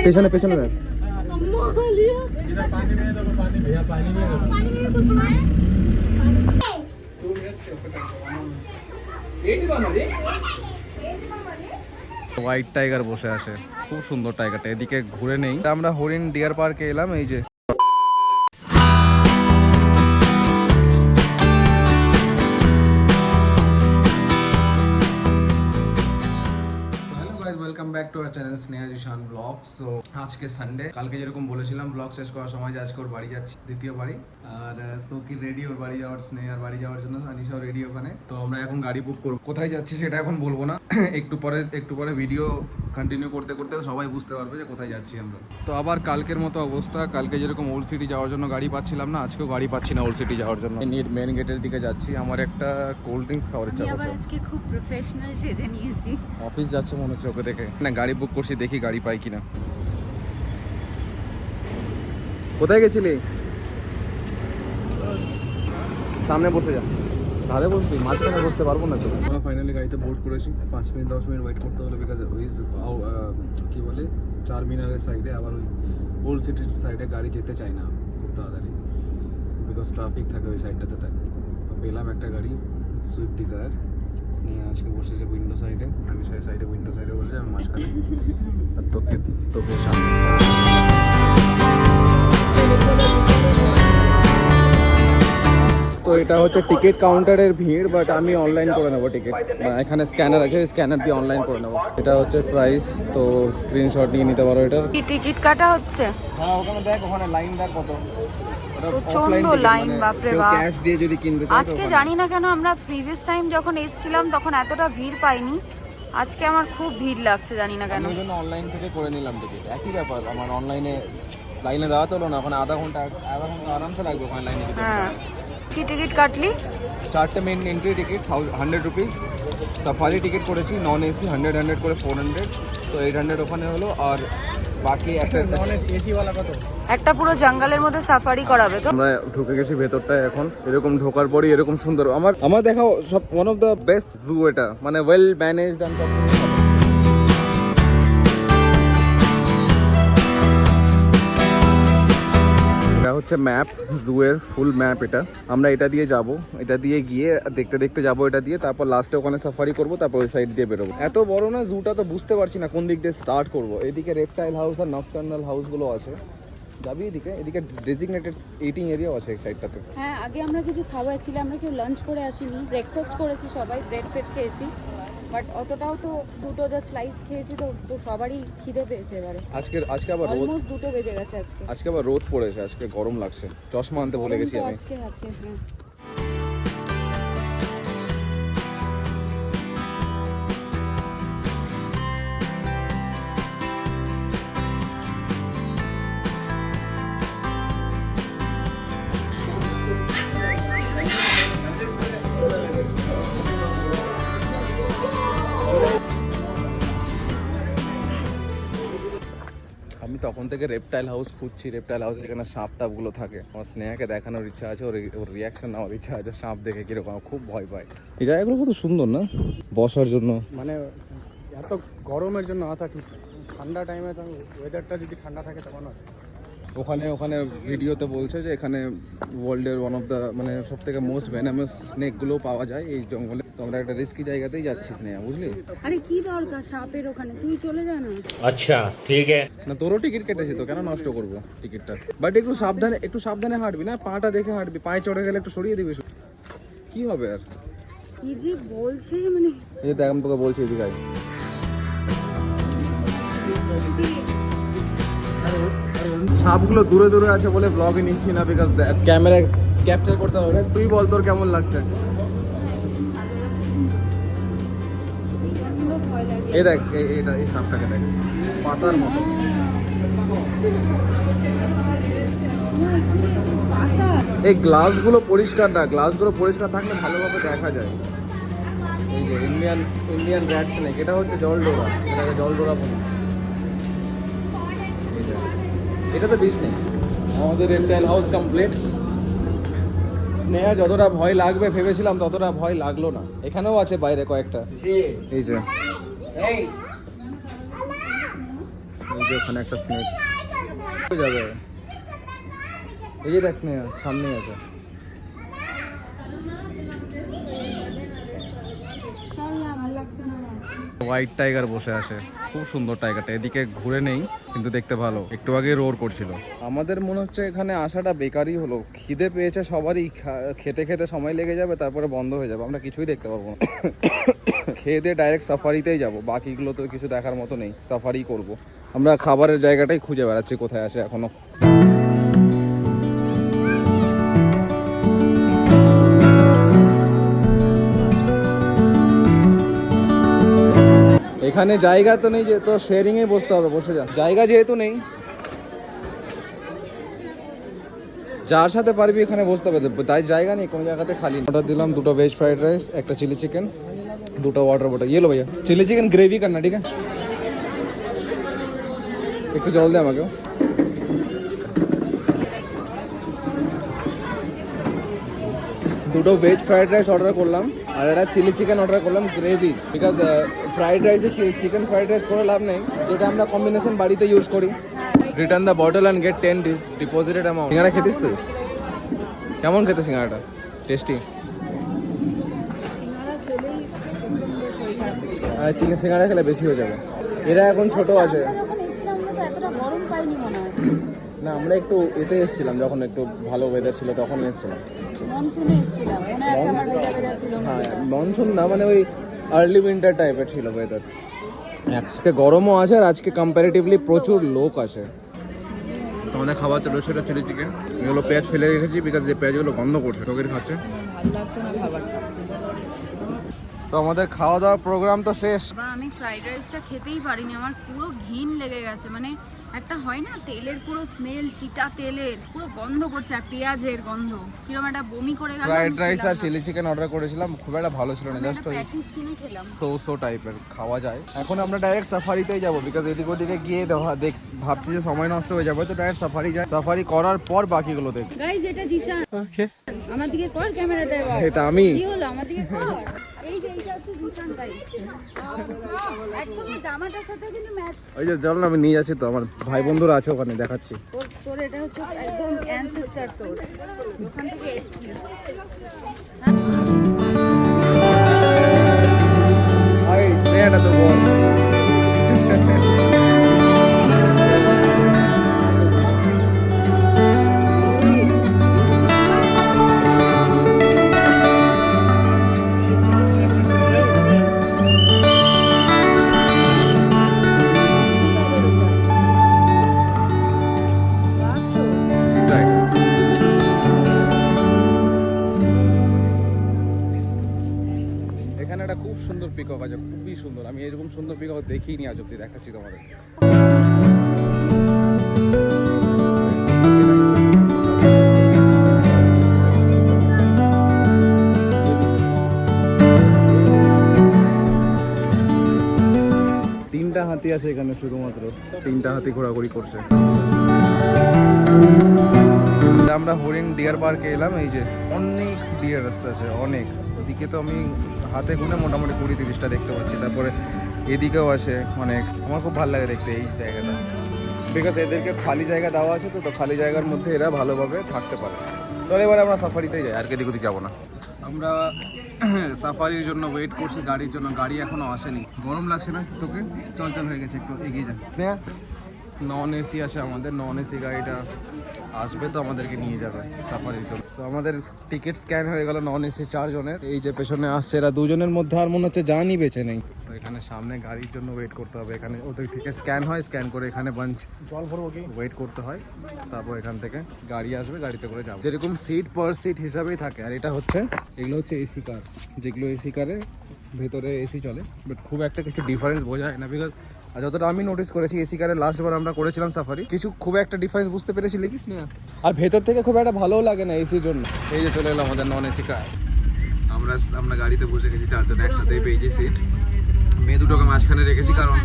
পেছনে পেছনে দেখ। হোয়াইট টাইগার বসে আছে, খুব সুন্দর টাইগারটা। এদিকে ঘুরে নেই, আমরা হরিণ ডিয়ার পার্কে এলাম। এই যে welcome back to our channel Sneha Zeeshan vlog. So আজকে সানডে, কালকে যেরকম বলেছিলাম ব্লগ শেষ করার সময় যে আজকে ওর বাড়ি যাচ্ছি, দ্বিতীয় বাড়ি। আর তো কি রেডি ওর বাড়ি যাওয়ার, স্নেহার বাড়ি যাওয়ার জন্য। আনিশাও রেডি ওখানে। তো আমরা এখন গাড়ি বুক করবো। কোথায় যাচ্ছি সেটা এখন বলবো না, একটু পরে ভিডিও কন্টিনিউ করতে করতে সবাই বুঝতে পারবে যে কোথায় যাচ্ছি আমরা। তো আবার কালকের মতো অবস্থা, কালকে যেরকম ওল্ড সিটি যাওয়ার জন্য গাড়ি পাচ্ছিলাম না, আজকেও গাড়ি পাচ্ছি না ওল্ড সিটি যাওয়ার জন্য। মেন গেটের দিকে যাচ্ছি। আমার একটা কোল্ড ড্রিঙ্কস খাওয়ার ইচ্ছা করছে। আজকে খুব প্রফেশনাল সেজে নিয়েছি। অফিস যাচ্ছে মনে হচ্ছে ওকে দেখে। না, গাড়ি বুক করছি, দেখি গাড়ি পাই কিনা। কোথায় গেছিলি? সামনে বসে যা, ধারে বসবি, মাঝখানে বসতে পারবো না তো। আমরা ফাইনালি গাড়িতে বোর্ড করেছি। 5 মিনিট 10 মিনিট ওয়েট করতে হলো, বিকজ ওই কি বলে চার মিনারের সাইডে, আবার ওই ওল্ড সিটির সাইডে গাড়ি যেতে চায় না খুব তাড়াতাড়ি, বিকজ ট্রাফিক থাকে ওই সাইডটাতে। তাই তো পেলাম একটা গাড়ি, সুইফট ডিজায়ার। স্নেহা আজকে বসেছে উইন্ডো সাইডে, আমি সাইডে উইন্ডো সাইডে বসে, আমি মাঝখানে, আর তোকে সামনে। তো এটা হচ্ছে টিকিট কাউন্টারের ভিড়, বাট আমি অনলাইন করে নেবো টিকিট। এখানে স্ক্যানার আছে, স্ক্যানার দিয়ে অনলাইন করে নেবো। এটা হচ্ছে প্রাইস, তো স্ক্রিনশট নিয়ে নিতে পারো এটার। টিকিট কাটা হচ্ছে? হ্যাঁ, ওখানে দেখ, ওখানে লাইন দেখ কত প্রচন্ড লাইন, বাপরে বাপ। ক্যাশ দিয়ে যদি কিনবে। আজকে জানি না কেন আমরা প্রিভিয়াস টাইম যখন এসেছিলাম তখন এতটা ভিড় পাইনি, আজকে আমার খুব ভিড় লাগছে, জানি না কেন। ওই জন্য অনলাইন থেকে করে নিলাম টিকিট। একই ব্যাপার, আমার অনলাইনে লাইনে দাঁড়াতে হলো না, ওখানে আধা ঘন্টা আরামসে লাগবে ওখানে লাইনে। হ্যাঁ, কি টিকিট কাটলি? চারটে main entry ticket 100 rupees. Safari ticket করেছি নন এসি 100 করে 400, তো 800 ওখানে হলো। আর বাকি একটা নন এসি ওয়ালা কত? একটা পুরো জঙ্গলের মধ্যে সাফারি করাবে তো। আমরা ঢুকে গেছি ভেতরটায় এখন। এরকম ঢোকার পরই এরকম সুন্দর, আমার দেখা সব ওয়ান অফ দ্য বেস্ট জু এটা, মানে ওয়েল ম্যানেজড অ্যান্ড এটা হচ্ছে ম্যাপ, জু এর ফুল ম্যাপ এটা। আমরা এটা দিয়ে যাব, এটা দিয়ে গিয়ে দেখতে দেখতে যাব এটা দিয়ে, তারপর লাস্টে ওখানে সাফারি করব, তারপর ওই সাইড দিয়ে বেরোবো। এত বড় না জুটা, তো বুঝতে পারছি না কোন দিক দিয়ে স্টার্ট করবো। এদিকে রেপটাইল হাউস আর নকটার্নাল হাউসগুলো আছে, যাবি এদিকে। এদিকে ডেজিগনেটেড ইটিং এরিয়াও আছে এই সাইডটাতে। হ্যাঁ, আগে আমরা কিছু খাওয়া অ্যাকচুয়ালি আমরা কেউ লাঞ্চ করে আসিনি, ব্রেকফাস্ট করেছি সবাই, ব্রেড ফেড খেয়েছি, বাট অতটাও তো দুটো যা স্লাইস খেয়েছি, তো সবারই খিদে পেয়েছে এবারে। আজকে আবার রোদ, অলমোস্ট 2টো বেজে গেছে আজকে আবার রোদ পড়েছে, আজকে গরম লাগছে। চশমা আনতে ভুলে গেছি আমি। আজকে আছে, হ্যাঁ। আমি তখন থেকে রেপটাইল হাউস খুঁজছি, রেপটাইল হাউস যেখানে সাপ টাপগুলো থাকে। আমার স্নেহাকে দেখানোর ইচ্ছা আছে, ওর রিয়াকশন নেওয়ার ইচ্ছা আছে। সাপ দেখে কিরকম, খুব ভয় পায়। এই জায়গাগুলো কত সুন্দর না বসার জন্য, মানে এত গরমের জন্য আসা ঠিক, ঠান্ডা টাইমে ওয়েদারটা যদি ঠান্ডা থাকে তখন আসে। ওখানে ভিডিওতে বলছে যে এখানে ওয়ার্ল্ডের ওয়ান অফ দ্য মানে সব থেকে মোস্ট ভেনামাস স্নেকগুলো পাওয়া যায় এই জঙ্গলে। তো আমরা একটা রিস্কি জায়গাতেই যাচ্ছি স্নেহা, বুঝলি? আরে কি দরকার সাপের ওখানে, তুই চলে যা না। আচ্ছা ঠিক আছে। না, তোরও টিকিট কেটেছি তো, কেন নষ্ট করবো টিকিটটা? বাট একটু সাবধানে হাঁটবি না, পাটা দেখে হাঁটবি। পায়ে চড়ে গেলে একটু সরিয়ে দিবি, কি হবে আর। কি যে বলছে, মানে এই দেখ, আমি তোকে বলছি এদিকে আয়। সাপগুলো দূরে দূরে আছে বলে ব্লগে নিচ্ছি না, বিকজ ক্যামেরায় ক্যাপচার করতে হবে। তুই বল তোর কেমন লাগছে? এই দেখ, এই সাপটাকে দেখ, পাতার মতো। এই গ্লাসগুলো পরিষ্কার না, গ্লাসগুলো পরিষ্কার থাকলে ভালোভাবে দেখা যায়। এই যে ইন্ডিয়ান র্যাট স্নেক, এটা হচ্ছে জলডোরা, এটাকে জলডোরা বলে। এটা তো বিষ নেই। আমাদের রেপটাইল হাউস কমপ্লিট। স্নেহা যতটা ভয় লাগবে ভেবেছিলাম ততটা ভয় লাগলো না। এখানেও আছে বাইরে কয়েকটা, এই যে এই যে ওখানে একটা স্নেক যাবে, এই যে দেখ স্নেহা সামনেই আছে। হোয়াইট টাইগার বসে আছে, খুব সুন্দর টাইগারটা। এদিকে ঘুরে নেই কিন্তু দেখতে ভালো, একটু আগে রোর করছিল। আমাদের মনে হচ্ছে এখানে আসাটা বেকারই হলো, খিদে পেয়েছে সবারই, খেতে খেতে সময় লেগে যাবে, তারপরে বন্ধ হয়ে যাবে, আমরা কিছুই দেখতে পারবো না। খেয়ে দিয়ে ডাইরেক্ট সাফারিতেই যাবো, বাকিগুলো তো কিছু দেখার মতো নেই, সাফারি করব। আমরা খাবারের জায়গাটাই খুঁজে বেড়াচ্ছি কোথায় আছে এখনো। এখানে জায়গা তো নেই, যে তো শেয়ারিং এ বসতে হবে, বসে যা। জায়গা যেহেতু নেই, যার সাথে পারবি এখানে বসতে হবে, তাই জায়গা নেই কোনো জায়গাতে খালি। অর্ডার দিলাম 2 ভেজ ফ্রাইড রাইস, একটা চিলি চিকেন, 2 ওয়াটার বটল। ये लो भैया चिली चिकन ग्रेवी करना, ठीक है? একটু জল দে আমাকে। 2 ভেজ ফ্রাইড রাইস অর্ডার করলাম, আর একটা চিলি চিকেন অর্ডার করলাম গ্রেভি, বিকজ ফ্রাইড রাইসে চিকেন ফ্রাইড রাইস করে লাভ নেই, যেটা আমরা কম্বিনেশন বাড়িতে ইউজ করি। Return the bottle and get 10 deposited amount. সিঙ্গারা খেতিস তুই? কেমন খেতে সিঙ্গারাটা? টেস্টি? চিকেন সিঙ্গারা খেলে বেশি হয়ে যাবে। এরা এখন ছোট আছে না, আমরা একটু এতে এসেছিলাম যখন একটু ভালো ওয়েদার ছিল তখন এসেছিলাম। হ্যাঁ মনসুন না, মানে ওই আর্লি উইন্টার টাইপের ছিল ওয়েদার। আজকে গরমও আছে আর আজকে কম্পারেটিভলি প্রচুর লোক আছে। তোমাদের খাবার চলো সেটা চিলি চিকেন, এগুলো পেঁয়াজ ফেলে রেখেছি বিকজ যে পেঁয়াজগুলো গন্ধ করছে, তোকে খাচ্ছে তো। আমাদের খাওয়া দাওয়ার প্রোগ্রাম তো শেষ। আমি ফ্রাইড রাইসটা খেতেই পারিনি, আমার পুরো ঘিন লেগে গেছে, মানে একটা হয় না তেলের পুরো স্মেল, চিটা তেলের পুরো গন্ধ করছে, আর পেঁয়াজের গন্ধ, কিরকম একটা বমি করে গেল। ফ্রাইড রাইস আর চিলি চিকেন অর্ডার করেছিলাম, খুব একটা ভালো ছিল না, জাস্ট ওই প্যাটিস কিনে খেলাম, সো টাইপের খাওয়া যায়। এখন আমরা ডাইরেক্ট সাফারিতেই যাবো, বিকজ এদিক ওদিকে গিয়ে ভাবছি যে সময় নষ্ট হয়ে যাবে, তো ডাইরেক্ট সাফারি যাই, সাফারি করার পর বাকিগুলো দেখ। গাইস এটা জিশান, ওকে আমার দিকে কর ক্যামেরাটা এবার। এটা আমি কি হলো, আমার দিকে কর। এই যে এইটা হচ্ছে জিশান গাইস, একদম জামাটার সাথে কিন্তু ম্যাচ। ওই যে চল না, আমি নিয়ে যাচ্ছি তো, আমার ভাই বন্ধুরা আছে ওখানে, দেখাচ্ছি। তোর এটা হচ্ছে একদম অ্যানসেস্টার, তোর ওখান থেকে এসছি। ভাই স্নেহাটা তো বল। এখানে একটা খুব সুন্দর পিকক আছে, খুবই সুন্দর, আমি এরকম সুন্দর পিকক দেখিনি আজ অব্দি, দেখাচ্ছি তোমাদের। তিনটা হাতি আছে এখানে, শুধুমাত্র 3টা হাতি ঘোরাঘুরি করছে। আমরা হরিণ ডিয়ার পার্কে এলাম, এই যে অনেক ডিয়ার আছে, অনেক। এদিকে তো আমি হাতে গুনে মোটামুটি 20-30টা দেখতে পাচ্ছি, তারপরে এদিকেও আছে অনেক। আমার খুব ভালো লাগে দেখতে এই জায়গাটা, বিকজ এদেরকে খালি জায়গা দেওয়া আছে, তো খালি জায়গার মধ্যে এরা ভালোভাবে থাকতে পারে। তো এবার আমরা সাফারিতেই যাই, আর এদিক ওদিক যাবো না। আমরা সাফারির জন্য ওয়েট করছি, গাড়ির জন্য, গাড়ি এখনো আসেনি। গরম লাগছে না তোকে? চল হয়ে গেছে, একটু এগিয়ে যা। স্নেহা নন এসি আছে আমাদের, নন এসি গাড়িটা আসবে তো আমাদেরকে নিয়ে যাবে সাফারির জন্য। তো আমাদের টিকিট স্ক্যান হয়ে গেল নন এসি 4 জনের। এই যে পেছনে আসছে এরা 2 জনের মধ্যে আর মনে হচ্ছে জানই বেঁচে নেই। তো এখানে সামনে গাড়ির জন্য ওয়েট করতে হবে, এখানে ওদের থেকে স্ক্যান হয়, স্ক্যান করে এখানে বাঞ্চ জল ভরবো কি ওয়েট করতে হয়, তারপর এখান থেকে গাড়ি আসবে, গাড়িতে করে যাবো। যেরকম সিট পার সিট হিসাবেই থাকে। আর এটা হচ্ছে, এগুলো হচ্ছে এসি কার, যেগুলো এসি কারে ভেতরে এসি চলে, বাট খুব একটা কিছু ডিফারেন্স বোঝা যায় না, বিকজ আর যতটা আমি নোটিস করেছি এসি কারে লাস্টবার আমরা করেছিলাম সাফারি, কিছু খুব একটা ডিফারেন্স বুঝতে পেরেছিলি কি না? আর ভেতর থেকে খুব একটা ভালোও লাগে না এসির জন্য। এই যে চলে এলাম আমাদের নন এসি কার, আমরা গাড়িতে বসে গেছি 4 জন একসাথেই পেয়েছি সিট। মেয়ে দুটোকে মাঝখানে রেখেছি, কারণ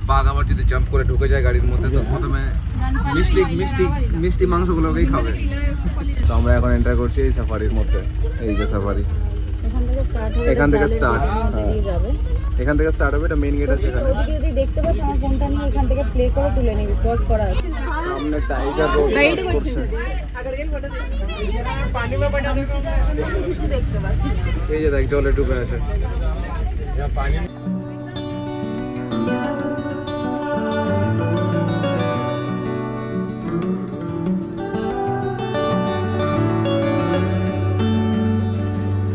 বাঘ আবার যদি জাম্প করে ঢুকে যায় গাড়ির মধ্যে, তো প্রথমে মিষ্টি মাংসগুলোকেই খাবে। তো আমরা এখন এন্টার করছি এই সাফারির মধ্যে, এই যে সাফারি। এখান থেকে থেকে স্টার্ট হবে, এখান থেকে start, মধ্যে দিয়ে যাবে। এখান থেকে স্টার্ট হবে, এটা মেইন গেট আছে এখানে। ওদিকে যদি দেখতে পাস আমার ফোনটা নিয়ে এখান থেকে প্লে করে তুলে নিবি, পজ করা আছে। সামনে টাইগার রোড Guide ক্রস করছে। আমি সেটার জন্য কিছু দেখতে পাচ্ছি না। এই যে দেখ জলে ডুবে আছে।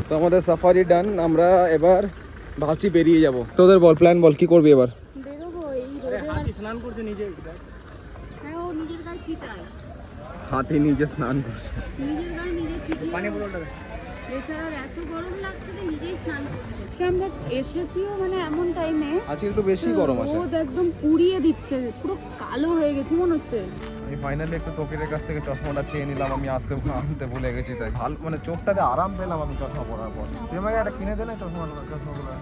তো আমাদের সাফারি ডান, আমরা এবার ভাবছি বেরিয়ে যাব। তোদের বল, প্ল্যান বল, কি করবি এবার? বেরোবো এই রোদে। হাতি স্নান করছে নিজে। হ্যাঁ, ও নিজের গায়ে ছিটায়, হাতি নিজে স্নান করছে। নিজের গায়ে নিজে ছিটিয়ে। পানি বোতলটা দে। এছাড়া এত গরম লাগছে যে নিজেই স্নান করছে। আজকে আমরা এসেছিও মানে এমন টাইমে আজকে একটু বেশি গরম আছে। রোদ একদম পুড়িয়ে দিচ্ছে, পুরো কালো হয়ে গেছি মনে হচ্ছে। আমি ফাইনালি একটু তোকের কাছ থেকে চশমাটা চেয়ে নিলাম, আমি আনতে ভুলে গেছি তাই। ভালো মানে চোখটাতে আরাম পেলাম আমি চশমা পরার পর। তুই আমাকে একটা কিনে দে না চশমাগুলো।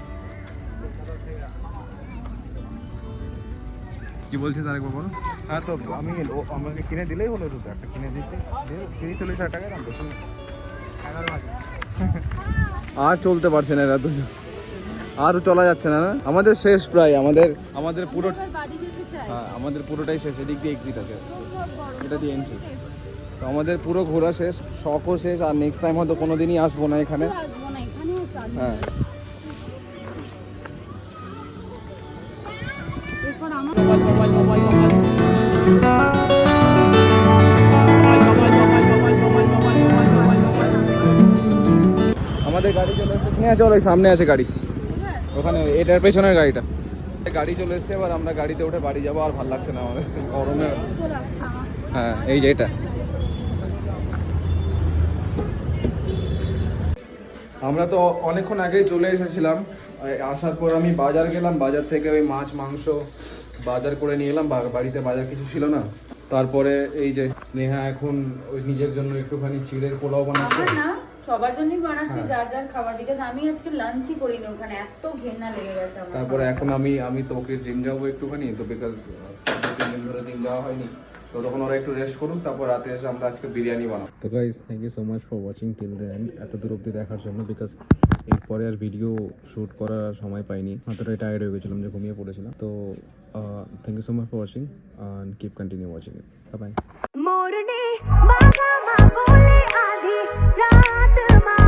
কি বলছিস আরেকবার বল। হ্যাঁ তো আমি আমাকে কিনে দিলেই হলো, দুটো একটা কিনে দিতে 30-40 টাকার দাম বেশি না। আর চলতে পারছে না এরা দুজন, আর চলা যাচ্ছে না। আমাদের শেষ প্রায়, আমাদের পুরো, এবার বাড়ি যেতে চাই। হ্যাঁ আমাদের পুরোটাই শেষ। এদিক দিয়ে এক্সিট আছে, সব গরম। এটা দিয়ে এন্ট্রি। তো আমাদের পুরো ঘোরা শেষ, শখও শেষ, আর নেক্সট টাইম হয়তো কোনোদিনই আসবো না এখানে। পুরো আসবো না, এখানেও চাঁদ নেই। হ্যাঁ এরপর আমার আমাদের গাড়ি চলে এসেছে। স্নেহা চল, ওই সামনে আছে গাড়ি, ওখানে এটার পেছনের গাড়িটা। গাড়ি চলে এসেছে, এবার আমরা গাড়িতে উঠে বাড়ি যাবো। আর ভালো লাগছে না আমাদের গরমে। তো লাগছে আমার। হ্যাঁ এই যে এটা, আমরা তো অনেকক্ষণ আগেই চলে এসেছিলাম। আসার পর আমি বাজার গেলাম, বাজার থেকে ওই মাছ মাংস বাজার করে নিয়ে এলাম। বাড়িতে বাজার কিছু ছিল না। তারপরে এই যে স্নেহা এখন ওই নিজের জন্য একটুখানি চিড়ের পোলাও বানাচ্ছে। আমার না সবার জন্যই বানাচ্ছি, হ্যাঁ। যার যার খাবার, বিকজ আমি আজকে লাঞ্চই করিনি, ওখানে এত ঘেন্না লেগে গেছে আমার। তারপরে এখন আমি তোকে জিম যাবো একটুখানি, তো বিকজ 2-3 দিন ধরে জিম যাওয়া হয়নি, তো তখন ওরা একটু রেস্ট করুন, তারপর রাতে এসে আমরা আজকে বিরিয়ানি বানাবো। তো guys, thank you so much for watching till the end, এত দূর অব্দি দেখার জন্য। বিকজ এরপরে আর ভিডিও শ্যুট করার সময় পাইনি, মাত্রই টায়ার্ড হয়ে গেছিলাম, যে ঘুমিয়ে পড়েছিলাম। তো thank you so much for watching and keep continue watching it. Bye bye. मोरने बाबा माँ बोले आधी रात माँ